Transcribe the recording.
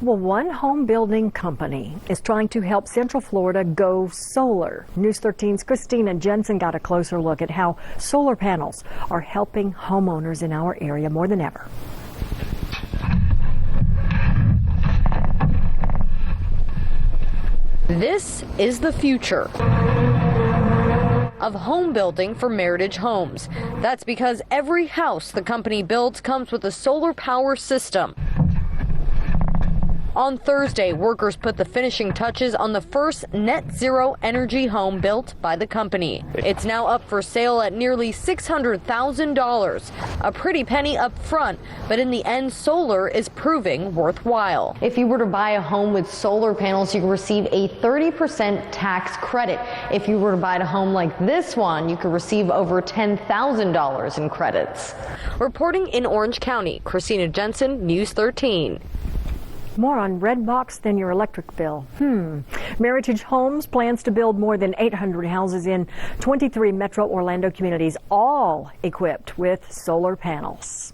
Well, one home building company is trying to help Central Florida go solar. News 13's Christina Jensen got a closer look at how solar panels are helping homeowners in our area more than ever. This is the future of home building for Meritage Homes. That's because every house the company builds comes with a solar power system. On Thursday, workers put the finishing touches on the first net zero energy home built by the company. It's now up for sale at nearly $600,000, a pretty penny up front, but in the end, solar is proving worthwhile. If you were to buy a home with solar panels, you could receive a 30% tax credit. If you were to buy a home like this one, you could receive over $10,000 in credits. Reporting in Orange County, Christina Jensen, News 13. More on red box than your electric bill. Meritage Homes plans to build more than 800 houses in 23 Metro Orlando communities, all equipped with solar panels.